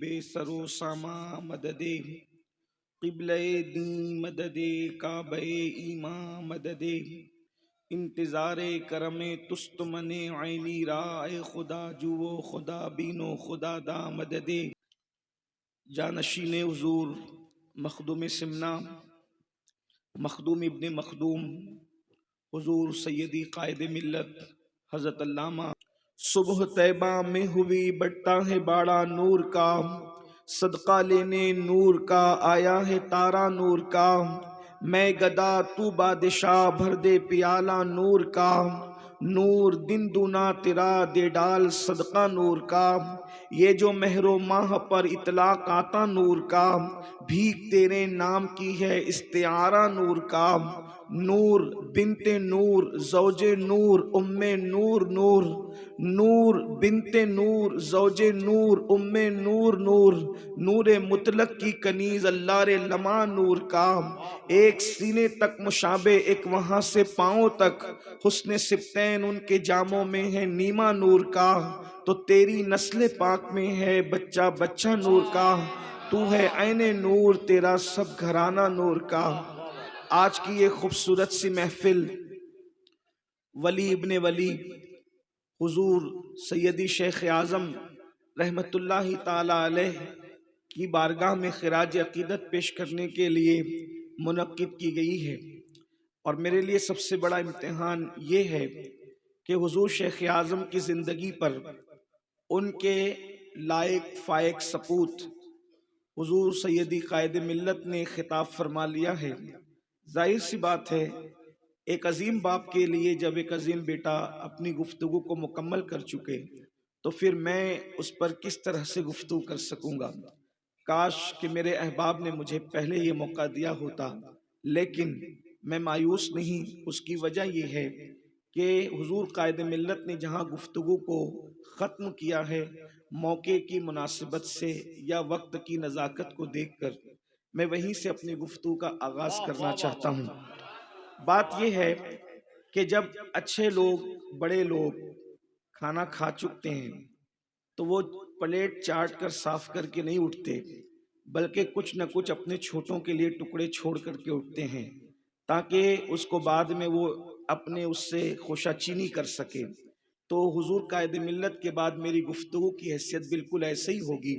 بے سر و ساما مدد قبلہ دین مدد کعبہ ایمان مدد انتظار کرم تست من عینی رائے خدا جو خدا بینو خدا دا مدد جانشین حضور مخدوم سمنا مخدوم ابن مخدوم حضور سیدی قائد ملت حضرت علامہ صبح طیبہ میں ہوئی بٹتا ہے باڑا نور کا صدقہ لینے نور کا آیا ہے تارا نور کا میں گدا تو بادشاہ بھر دے پیالہ نور کا نور دن دونا تیرا دے ڈال صدقہ نور کا یہ جو مہر و ماہ پر اطلاق آتا نور کا بھیک تیرے نام کی ہے استعارہ نور کا نور بنت نور زوج نور ام نور نور نور بنت نور زوج نور ام نور نور نور مطلق کی کنیز اللہ لمع نور کا ایک سینے تک مشابہ ایک وہاں سے پاؤں تک حسن سبتین ان کے جاموں میں ہے نیما نور کا تو تیری نسل پاک میں ہے بچہ بچہ نور کا تو ہے عین نور تیرا سب گھرانہ نور کا آج کی یہ خوبصورت سی محفل ولی ابن ولی حضور سیدی شیخ اعظم رحمت اللہ تعالی علیہ کی بارگاہ میں خراج عقیدت پیش کرنے کے لیے منعقد کی گئی ہے، اور میرے لیے سب سے بڑا امتحان یہ ہے کہ حضور شیخ اعظم کی زندگی پر ان کے لائق فائق سپوت حضور سیدی قائد ملت نے خطاب فرما لیا ہے۔ ظاہر سی بات ہے ایک عظیم باپ کے لیے جب ایک عظیم بیٹا اپنی گفتگو کو مکمل کر چکے تو پھر میں اس پر کس طرح سے گفتگو کر سکوں گا۔ کاش کہ میرے احباب نے مجھے پہلے یہ موقع دیا ہوتا، لیکن میں مایوس نہیں۔ اس کی وجہ یہ ہے کہ حضور قائد ملت نے جہاں گفتگو کو ختم کیا ہے، موقع کی مناسبت سے یا وقت کی نزاکت کو دیکھ کر میں وہیں سے اپنی گفتگو کا آغاز کرنا چاہتا ہوں۔ بات یہ ہے کہ جب اچھے لوگ بڑے لوگ کھانا کھا چکتے ہیں تو وہ پلیٹ چاٹ کر صاف کر کے نہیں اٹھتے، بلکہ کچھ نہ کچھ اپنے چھوٹوں کے لیے ٹکڑے چھوڑ کر کے اٹھتے ہیں تاکہ اس کو بعد میں وہ اپنے اس سے خوشہ چینی کر سکے۔ تو حضور قائد ملت کے بعد میری گفتگو کی حیثیت بالکل ایسے ہی ہوگی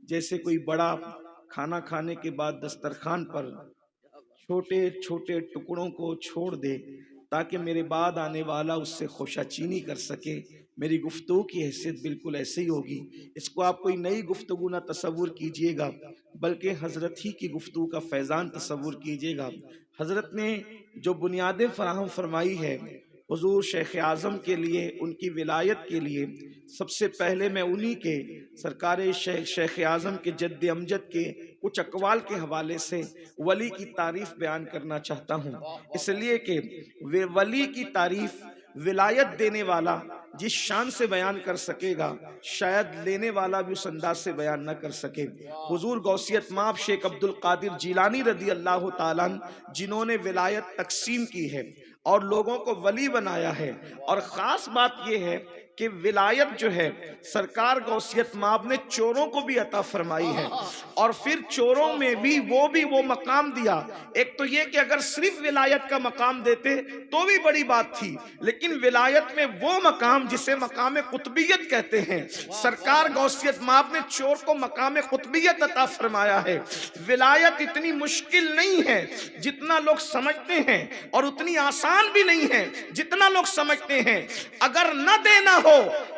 جیسے کوئی بڑا کھانا کھانے کے بعد دسترخوان پر چھوٹے چھوٹے ٹکڑوں کو چھوڑ دے تاکہ میرے بعد آنے والا اس سے خوشہ چینی کر سکے۔ میری گفتگو کی حیثیت بالکل ایسے ہی ہوگی۔ اس کو آپ کوئی نئی گفتگو نہ تصور کیجئے گا بلکہ حضرت ہی کی گفتگو کا فیضان تصور کیجئے گا۔ حضرت نے جو بنیادیں فراہم فرمائی ہے حضور شیخ اعظم کے لیے، ان کی ولایت کے لیے، سب سے پہلے میں انہی کے سرکار شیخ اعظم کے جد امجد کے کچھ اقوال کے حوالے سے ولی کی تعریف بیان کرنا چاہتا ہوں، اس لیے کہ ولی کی تعریف ولایت دینے والا جس شان سے بیان کر سکے گا شاید لینے والا بھی اس انداز سے بیان نہ کر سکے۔ حضور غوثیت مآب شیخ عبد القادر جیلانی رضی اللہ تعالیٰ جنہوں نے ولایت تقسیم کی ہے اور لوگوں کو ولی بنایا ہے، اور خاص بات یہ ہے کہ ولایت جو ہے سرکار غوثیت مآب نے چوروں کو بھی عطا فرمائی ہے، اور پھر چوروں میں بھی وہ مقام دیا۔ ایک تو یہ کہ اگر صرف ولایت کا مقام دیتے تو بھی بڑی بات تھی، لیکن ولایت میں وہ مقام جسے مقام قطبیت کہتے ہیں، سرکار غوثیت مآب نے چور کو مقام قطبیت عطا فرمایا ہے۔ ولایت اتنی مشکل نہیں ہے جتنا لوگ سمجھتے ہیں، اور اتنی آسان بھی نہیں ہے جتنا لوگ سمجھتے ہیں۔ اگر نہ دینا ہو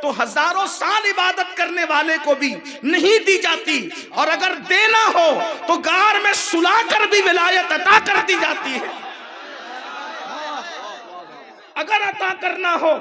تو ہزاروں سال عبادت کرنے والے کو بھی نہیں دی جاتی، اور اگر دینا ہو تو غار میں سلا کر بھی ولایت عطا کر دی جاتی ہے۔ اگر عطا کرنا ہو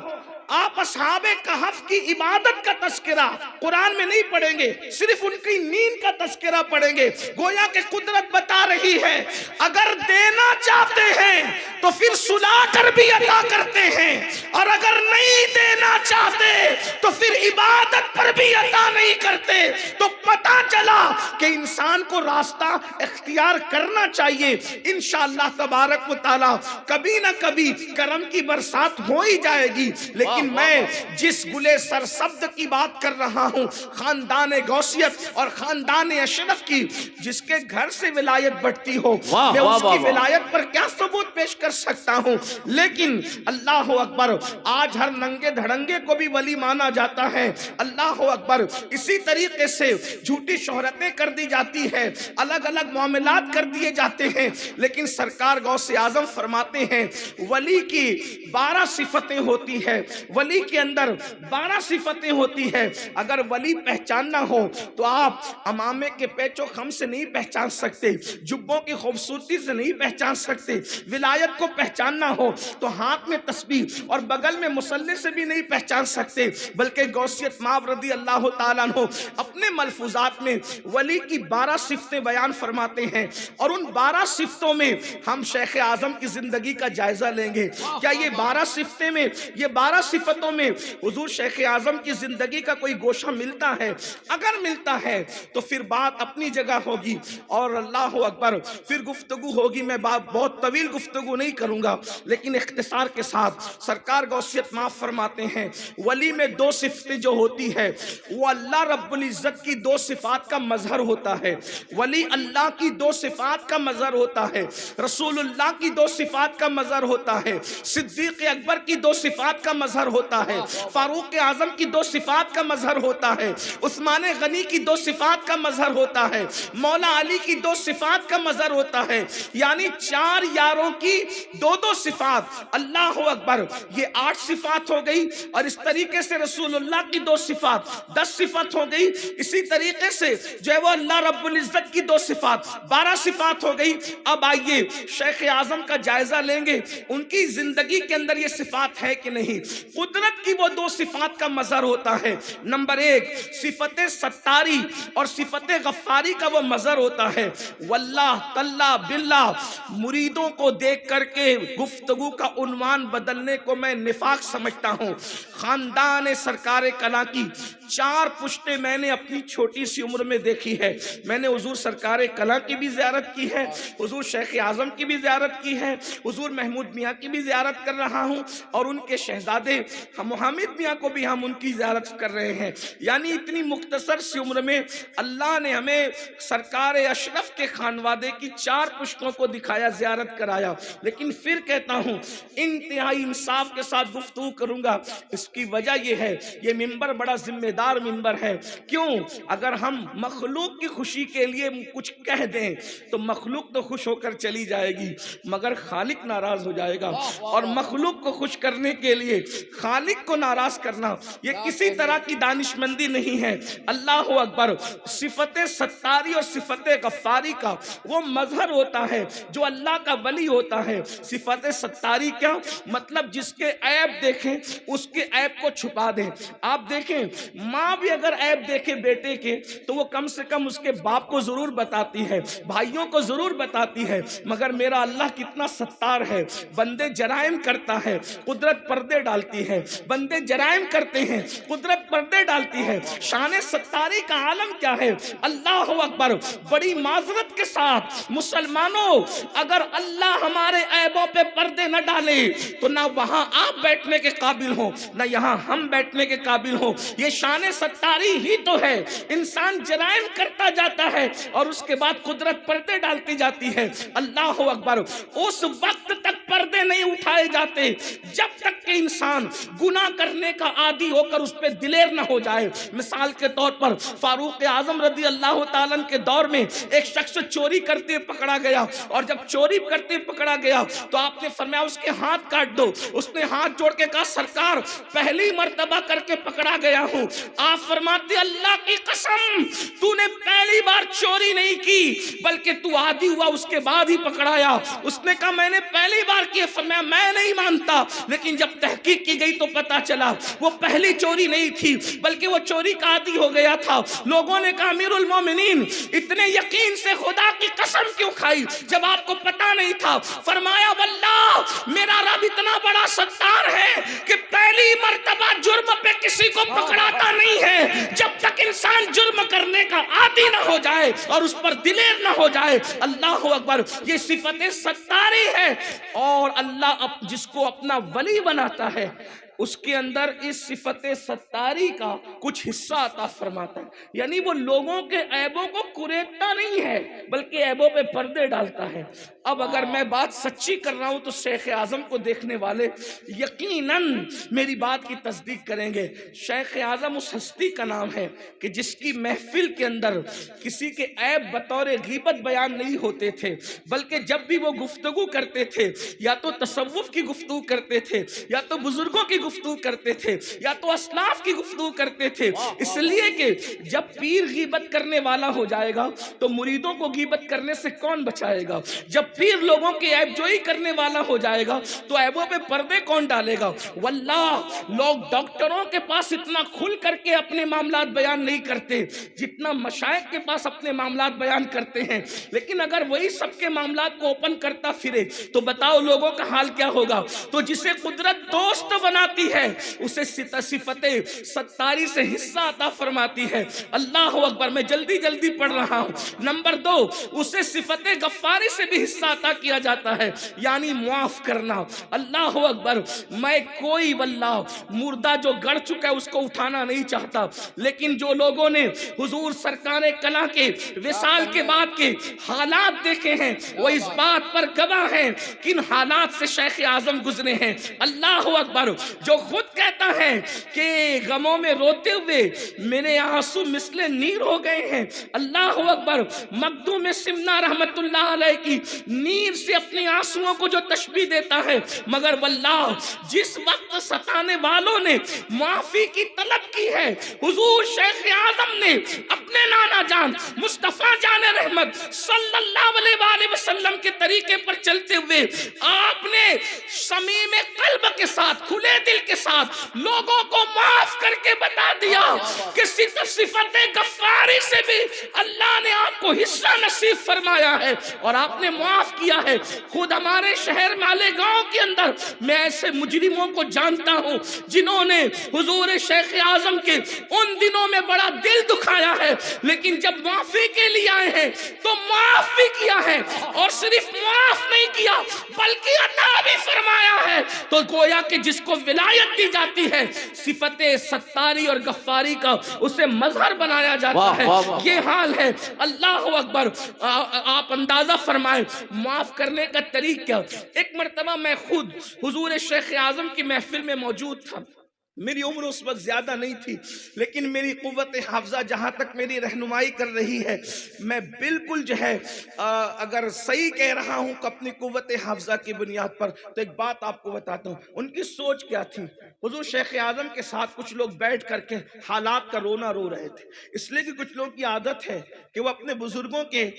آپ اصحاب کہف کی عبادت کا تذکرہ قرآن میں نہیں پڑھیں گے، صرف ان کی نیند کا تذکرہ پڑھیں گے۔ گویا کہ قدرت بتا رہی ہے اگر دینا چاہتے ہیں تو پھر سلا کر بھی عطا کرتے ہیں، اور اگر نہیں دینا چاہتے تو پھر عبادت پر بھی عطا نہیں کرتے۔ تو پتہ چلا کہ انسان کو راستہ اختیار کرنا چاہیے، انشاءاللہ تبارک و تعالی کبھی نہ کبھی کرم کی برسات ہو ہی جائے گی۔ لیکن میں جس گلے سرسبد کی بات کر رہا ہوں، خاندان غوثیت اور خاندان اشرف کی، جس کے گھر سے ولایت بڑھتی ہو، میں اس کی ولایت پر کیا ثبوت پیش کر سکتا ہوں؟ لیکن اللہ اکبر، آج ہر ننگے دھڑنگے کو بھی ولی مانا جاتا ہے، اللہ اکبر۔ اسی طریقے سے جھوٹی شہرتیں کر دی جاتی ہے، الگ الگ معاملات کر دیے جاتے ہیں، لیکن سرکار غوث اعظم فرماتے ہیں ولی کی 12 صفتیں ہوتی ہے، ولی کے اندر 12 صفتیں ہوتی ہے۔ اگر ولی پہچاننا ہو تو آپ امامے کے پیچ و خم سے نہیں پہچان سکتے، جبوں کی خوبصورتی سے نہیں پہچان سکتے، ولایت کو پہچاننا ہو تو ہاتھ میں تسبیح اور بغل میں مصلی سے بھی نہیں پہچان سکتے، بلکہ غوثیت مآب رضی اللہ تعالیٰ عنہ اپنے ملفوظات میں ولی کی 12 صفتیں بیان فرماتے ہیں، اور ان 12 صفتوں میں ہم شیخ اعظم کی زندگی کا جائزہ لیں گے۔ کیا یہ 12 صفتیں میں، یہ 12 صفتوں میں حضور شیخ اعظم کی زندگی کا کوئی گوشہ ملتا ہے؟ اگر ملتا ہے تو پھر بات اپنی جگہ ہوگی، اور اللہ اکبر پھر گفتگو ہوگی۔ میں بہت طویل گفتگو نہیں کروں گا، لیکن اختصار کے ساتھ سرکار غوثیت معاف فرماتے ہیں ولی میں 2 صفتیں جو ہوتی ہے وہ اللہ رب العزت کی 2 صفات کا مظہر ہوتا ہے۔ ولی اللہ کی 2 صفات کا مظہر ہوتا ہے، رسول اللہ کی 2 صفات کا مظہر ہوتا ہے، صدیق اکبر کی 2 صفات کا مظہر ہوتا ہے، فاروق اعظم کی 2 صفات کا مظہر ہوتا ہے، عثمان غنی کی 2 صفات کا مظہر ہوتا ہے، مولا علی کی 2 صفات کا مظہر ہوتا ہے، یعنی 4 یاروں کی 2 صفات۔ اللہ اکبر، یہ 8 صفات ہو گئی، اور اس طریقے سے رسول اللہ کی 2 صفات 10 صفات ہو گئی۔ اسی طریقے سے جو ہے وہ اللہ رب العزت کی 2 صفات 12 صفات ہو گئی۔ اب آئیے شیخ اعظم کا جائزہ لیں گے، ان کی زندگی کے اندر یہ صفات ہے کہ نہیں۔ قدرت کی وہ 2 صفات کا مظہر ہوتا ہے۔ نمبر 1 صفت ستاری اور صفت غفاری کا وہ مظہر ہوتا ہے۔ واللہ تاللہ باللہ، مریدوں کو دیکھ کر کے گفتگو کا عنوان بدلنے کو میں نفاق سمجھتا ہوں۔ خاندان سرکار کلا کی 4 پشتیں میں نے اپنی چھوٹی سی عمر میں دیکھی ہے۔ میں نے حضور سرکار کلا کی بھی زیارت کی ہے، حضور شیخ اعظم کی بھی زیارت کی ہے، حضور محمود میاں کی بھی زیارت کر رہا ہوں، اور ان کے شہزادے محمد میاں کو بھی ہم ان کی زیارت کر رہے ہیں۔ یعنی اتنی مختصر سی عمر میں اللہ نے ہمیں سرکار اشرف کے خانوادے کی 4 پشتوں کو دکھایا، زیارت کرایا۔ لیکن پھر کہتا ہوں انتہائی انصاف کے ساتھ گفتگو کروں گا، اس کی وجہ یہ ہے یہ منبر بڑا ذمہ دار منبر ہے۔ کیوں؟ اگر ہم مخلوق کی خوشی کے لیے کچھ کہہ دیں تو مخلوق تو خوش ہو کر چلی جائے گی، مگر خالق ناراض ہو جائے گا، اور مخلوق کو خوش کرنے کے لیے خالق کو ناراض کرنا یہ کسی طرح کی دانشمندی نہیں ہے۔ اللہ اکبر، صفت ستاری اور صفت غفاری کا وہ مظہر ہوتا ہے جو اللہ کا ولی ہوتا ہے۔ صفت ستاری کیا مطلب؟ جس کے عیب دیکھیں اس کے عیب کو چھپا دیں۔ آپ دیکھیں ماں بھی اگر عیب دیکھے بیٹے کے تو وہ کم سے کم اس کے باپ کو ضرور بتاتی ہے، بھائیوں کو ضرور بتاتی ہے، مگر میرا اللہ کتنا ستار ہے۔ بندے جرائم کرتا ہے، قدرت پردے ڈالتی ہے، بندے جرائم کرتے ہیں، قدرت پردے ڈالتی ہے۔ شان ستاری کا عالم کیا ہے؟ اللہ اکبر، بڑی معذرت کے ساتھ مسلمانوں، اگر اللہ ہمارے عیبوں پہ پردے نہ ڈالے تو نہ وہاں آپ بیٹھنے کے قابل ہوں، نہ یہاں ہم بیٹھنے کے قابل ہوں۔ یہ شان ستاری ہی تو ہے۔ انسان جرائم کرتا جاتا ہے اور اس کے بعد قدرت پردے ڈالتی جاتی ہے۔ اللہ اکبر، اس وقت تک پردے نہیں اٹھائے جاتے جب تک کہ انسان گناہ کرنے کا عادی ہو کر اس پہ دلیر نہ ہو جائے۔ مثال کے طور پر فاروق اعظم رضی اللہ تعالیٰ کے دور میں ایک شخص چوری کرتے پکڑا گیا، اور جب چوری کرتے پکڑا گیا تو آپ نے فرمایا اس کے ہاتھ کاٹ دو۔ اس نے ہاتھ جوڑ کے کہا سرکار پہلی مرتبہ کر کے پکڑا گیا ہوں۔ آپ فرماتے اللہ کی قسم تو نے پہلی بار چوری نہیں کی بلکہ تو عادی ہوا اس کے بعد ہی پکڑایا۔ اس نے کہا میں نے پہلی بار کی۔ فرمایا میں نہیں مانتا، لیکن جب تحقیق کی گئی تو پتا چلا وہ پہلی چوری نہیں تھی بلکہ وہ چوری کا عادی ہو گیا تھا۔ لوگوں نے کہا امیر المومنین اتنے یقین سے خدا کی قسم کیوں کھائی جب آپ کو پتا نہیں تھا؟ فرمایا واللہ میرا رب اتنا بڑا ستار ہے کہ پہلی مرتبہ جرم پہ کسی کو پکڑاتا نہیں ہے جب تک انسان جرم کرنے کا عادی نہ ہو جائے اور اس پر دلیر نہ ہو جائے. اللہ اکبر. یہ صفت ستاری ہے. اور اللہ جس کو اپنا ولی بناتا ہے اس کے اندر اس صفت ستاری کا کچھ حصہ عطا فرماتا ہے. یعنی وہ لوگوں کے عیبوں کو کریکتا نہیں ہے بلکہ عیبوں پہ پردے ڈالتا ہے. اب اگر میں بات سچی کر رہا ہوں تو شیخ اعظم کو دیکھنے والے یقیناً میری بات کی تصدیق کریں گے. شیخ اعظم اس ہستی کا نام ہے کہ جس کی محفل کے اندر کسی کے عیب بطور غیبت بیان نہیں ہوتے تھے، بلکہ جب بھی وہ گفتگو کرتے تھے یا تو تصوف کی گفتگو کرتے تھے یا تو بزرگوں کی گفتگو کرتے تھے یا تو اسلاف کی گفتگو کرتے تھے. اس لیے کہ جب پیر غیبت کرنے والا ہو جائے گا تو مریدوں کو غیبت کرنے سے کون بچائے گا؟ جب پیر لوگوں کی عیب جوئی کرنے والا ہو جائے گا تو عیبوں پہ پردے کون ڈالے گا؟ واللہ لوگ ڈاکٹروں کے پاس اتنا کھل کر کے اپنے معاملات بیان نہیں کرتے جتنا مشائخ کے پاس اپنے معاملات بیان کرتے ہیں. لیکن اگر وہی سب کے معاملات کو اوپن کرتا پھرے تو بتاؤ لوگوں کا حال کیا ہوگا؟ تو جسے قدرت دوست بناتی ہے اسے صفت ستاری سے حصہ عطا فرماتی ہے. اللہ اکبر. میں جلدی جلدی پڑھ رہا ہوں. نمبر 2، اسے صفت غفاری سے بھی حصہ عطا کیا جاتا ہے، یعنی معاف کرنا. اللہ اکبر. میں کوئی واللہ مردہ جو گڑ چکا ہے اس کو اٹھانا نہیں چاہتا، لیکن جو لوگوں نے حضور سرکار کلا کے وصال کے بعد کے حالات دیکھے ہیں وہ اس بات پر گواہ ہیں کن حالات سے شیخ اعظم گزرے ہیں. اللہ اکبر. جو خود کہتا ہے کہ غموں میں روتے ہوئے میرے آنسو مثل نیر ہو گئے ہیں. اللہ اکبر. مخدوم سمنا رحمت اللہ علیہ کی نیر سے اپنے آنسوؤں کو جو تشبیہ دیتا ہے، مگر واللہ جس وقت ستانے والوں نے معافی کی طلب کی ہے حضور شیخ اعظم نے اپنے نانا جان مصطفیٰ جان رحمت صلی اللہ علیہ وآلہ وسلم کے طریقے پر چلتے ہوئے آپ نے صمیم قلب کے ساتھ، کھلے دل کے ساتھ لوگوں کو معاف کر کے بتا دیا کہ صفت غفاری سے بھی اللہ نے آپ کو حصہ نصیب فرمایا ہے اور آپ نے معاف کیا ہے. خود ہمارے شہر مالیگاؤں کے اندر میں ایسے مجرموں کو جانتا ہوں جنہوں نے حضور شیخ اعظم کے ان دنوں میں بڑا دل دکھایا ہے، لیکن جب معافی کے لیے آئے ہیں تو معاف بھی کیا ہے، اور صرف معاف نہیں کیا بلکہ عطا بھی فرمایا ہے. تو گویا کہ جس کو ولایت دی جاتی ہے صفت ستاری اور غفاری کا اسے مظہر بنایا جاتا ہے. یہ حال ہے. اللہ اکبر. آپ اندازہ فرمائیں معاف کرنے کا طریقہ کیا. ایک مرتبہ میں خود حضور شیخ اعظم کی محفل میں موجود تھا. میری عمر اس وقت زیادہ نہیں تھی، لیکن میری قوت حافظہ جہاں تک میری رہنمائی کر رہی ہے میں بالکل جو ہے اگر صحیح کہہ رہا ہوں کہ اپنی قوت حافظہ کی بنیاد پر. تو ایک بات آپ کو بتاتا ہوں ان کی سوچ کیا تھی. حضور شیخ اعظم کے ساتھ کچھ لوگ بیٹھ کر کے حالات کا رونا رو رہے تھے، اس لیے کہ کچھ لوگوں کی عادت ہے کہ وہ اپنے بزرگوں کے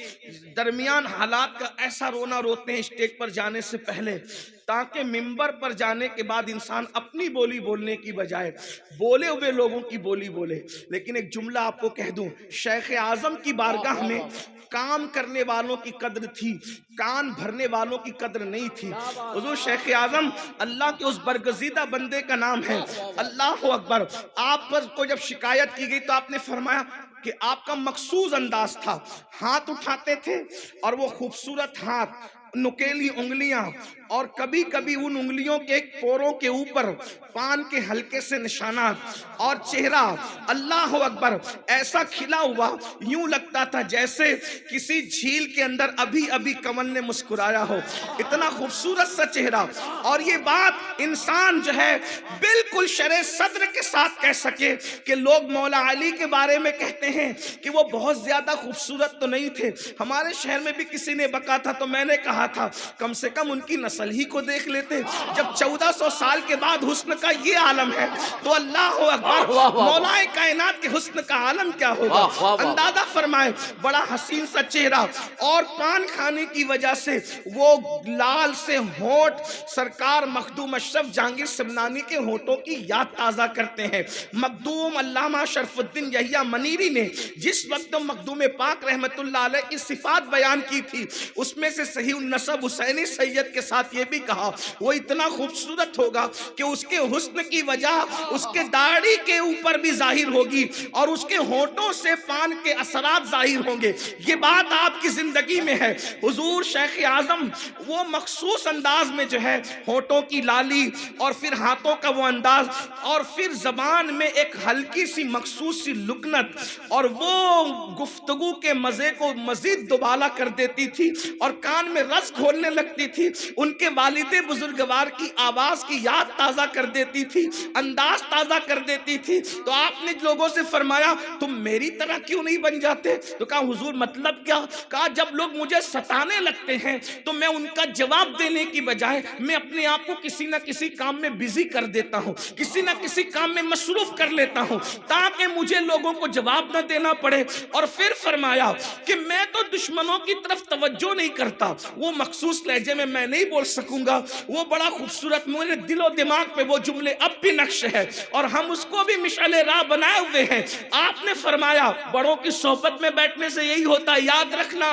درمیان حالات کا ایسا رونا روتے ہیں اسٹیج پر جانے سے پہلے تاکہ منبر پر جانے کے بعد انسان اپنی بولی بولنے کی بجائے بولے ہوئے لوگوں کی بولی بولے. لیکن ایک جملہ آپ کو کہہ دوں، شیخ اعظم کی بارگاہ میں کام کرنے والوں کی قدر تھی، کان بھرنے والوں کی قدر نہیں تھی. حضور شیخ اعظم اللہ کے اس برگزیدہ بندے کا نام ہے. اللہ اکبر. آپ پر کو جب شکایت کی گئی تو آپ نے فرمایا کہ آپ کا مخصوص انداز تھا، ہاتھ اٹھاتے تھے اور وہ خوبصورت ہاتھ، نکیلی انگلیاں، اور کبھی کبھی ان انگلیوں کے پوروں کے اوپر پان کے ہلکے سے نشانات، اور چہرہ اللہ اکبر ایسا کھلا ہوا یوں لگتا تھا جیسے کسی جھیل کے اندر ابھی ابھی کمل نے مسکرایا ہو. اتنا خوبصورت سا چہرہ. اور یہ بات انسان جو ہے بالکل شرح صدر کے ساتھ کہہ سکے کہ لوگ مولا علی کے بارے میں کہتے ہیں کہ وہ بہت زیادہ خوبصورت تو نہیں تھے. ہمارے شہر میں بھی کسی نے بکا تھا تو میں نے کہا تھا کم سے کم ان کی نسل ہی کو دیکھ لیتے. جب 1400 سال کے بعد حسن کا یہ عالم ہے تو اللہ اکبر مولا کائنات کے حسن کا عالم کیا ہوگا. اندازہ فرمائیں بڑا حسین سا چہرہ، اور پان کھانے کی وجہ سے وہ لال سے ہونٹ سرکار مخدوم اشرف جہانگیر سمنانی کے ہونٹوں کی یاد تازہ کرتے ہیں. مخدوم علامہ شرف الدین یحییٰ منیری نے جس وقت مخدوم پاک رحمت اللہ علیہ کی صفات بیان کی تھی اس میں سے صحیح النسب حسینی سید کے ساتھ ساتھ یہ بھی کہا وہ اتنا خوبصورت ہوگا کہ اس کے حسن کی وجہ اس کے داڑھی کے اوپر بھی ظاہر ہوگی اور اس کے ہونٹوں سے پان کے اثرات ظاہر ہوں گے. یہ بات آپ کی زندگی میں ہے. حضور شیخ اعظم وہ مخصوص انداز میں جو ہے ہونٹوں کی لالی اور پھر ہاتھوں کا وہ انداز اور پھر زبان میں ایک ہلکی سی مخصوص سی لکنت اور وہ گفتگو کے مزے کو مزید دوبالا کر دیتی تھی اور کان میں رس گھولنے لگتی تھی. ان کے والد بزرگوار کی آواز کی یاد تازہ کر دیتی تھی, انداز تازہ کر دیتی تھی. تو آپ نے لوگوں سے فرمایا تم میری طرح کیوں نہیں بن جاتے؟ تو کہا حضور مطلب کیا؟ کہا جب لوگ مجھے ستانے لگتے ہیں تو میں ان کا جواب دینے کی بجائے میں اپنے آپ کو کسی نہ کسی کام میں بزی کر دیتا ہوں, کسی نہ کسی کام میں مصروف کر لیتا ہوں تاکہ مجھے لوگوں کو جواب نہ دینا پڑے. اور پھر فرمایا کہ میں تو دشمنوں کی طرف توجہ نہیں کرتا. وہ مخصوص لہجے میں نہیں بول سکوں گا, وہ بڑا خوبصورت میرے دل و دماغ پہ وہ جملے اب بھی نقش ہے اور ہم اس کو بھی مشعل راہ بنائے ہوئے ہیں. آپ نے فرمایا بڑوں کی صحبت میں بیٹھنے سے یہی ہوتا ہے, یاد رکھنا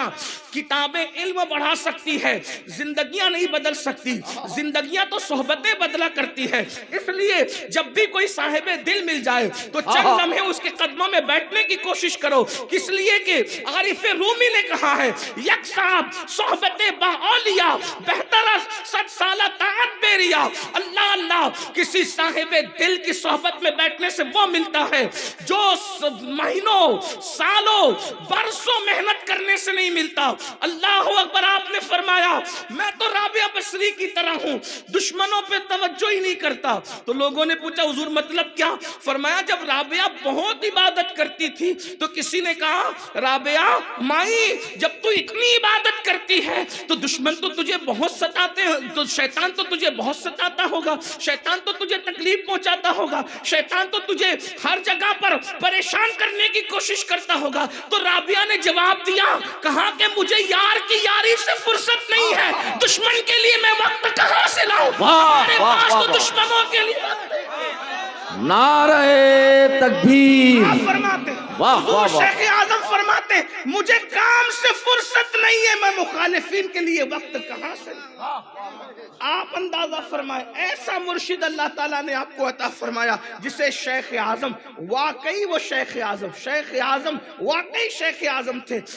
کتابیں علم بڑھا سکتی ہے, زندگیاں نہیں بدل سکتی. زندگیاں تو صحبتیں بدلا کرتی ہے. اس لیے جب بھی کوئی صاحب دل مل جائے تو چند لمحے اس کے قدموں میں بیٹھنے کی کوشش کرو, کس لیے کہ عارف رومی نے کہا ہے یک صاحب صحبت با اولیاء بہتر صد سالہ طاعت بیریا. اللہ اللہ, کسی صاحب دل کی صحبت میں بیٹھنے سے وہ ملتا ہے جو مہینوں سالوں برسوں محنت کرنے سے نہیں ملتا. اللہ اکبر. آپ نے فرمایا میں تو رابعہ بصری کی طرح ہوں, دشمنوں پہ توجہ ہی نہیں کرتا. تو لوگوں نے پوچھا حضور مطلب کیا؟ فرمایا جب رابعہ بہت عبادت کرتی تھی تو کسی نے کہا رابعہ مائی جب تو اتنی عبادت کرتی ہے تو دشمن تو تجھے بہت ستاتے ہیں, تو شیطان تو تجھے بہت ستاتا ہوگا, شیطان تو تجھے تکلیف پہنچاتا ہوگا, شیطان تو تجھے ہر جگہ پر پریشان کرنے کی کوشش کرتا ہوگا. تو رابعہ نے جواب دیا, کہا کہ مجھے یار کی یاری سے فرصت نہیں ہے, دشمن کے لیے میں وقت کہاں سے لاؤں؟ میرے پاس تو دشمنوں کے لیے. نعرہ تکبیر. آپ فرماتے حضور شیخ اعظم فرماتے مجھے کام سے فرصت نہیں ہے, میں مخالفین کے لیے وقت کہاں سے. آپ اندازہ فرمائے ایسا مرشد اللہ تعالیٰ نے آپ کو عطا فرمایا جسے شیخ اعظم واقعی وہ شیخ اعظم واقعی شیخ اعظم تھے.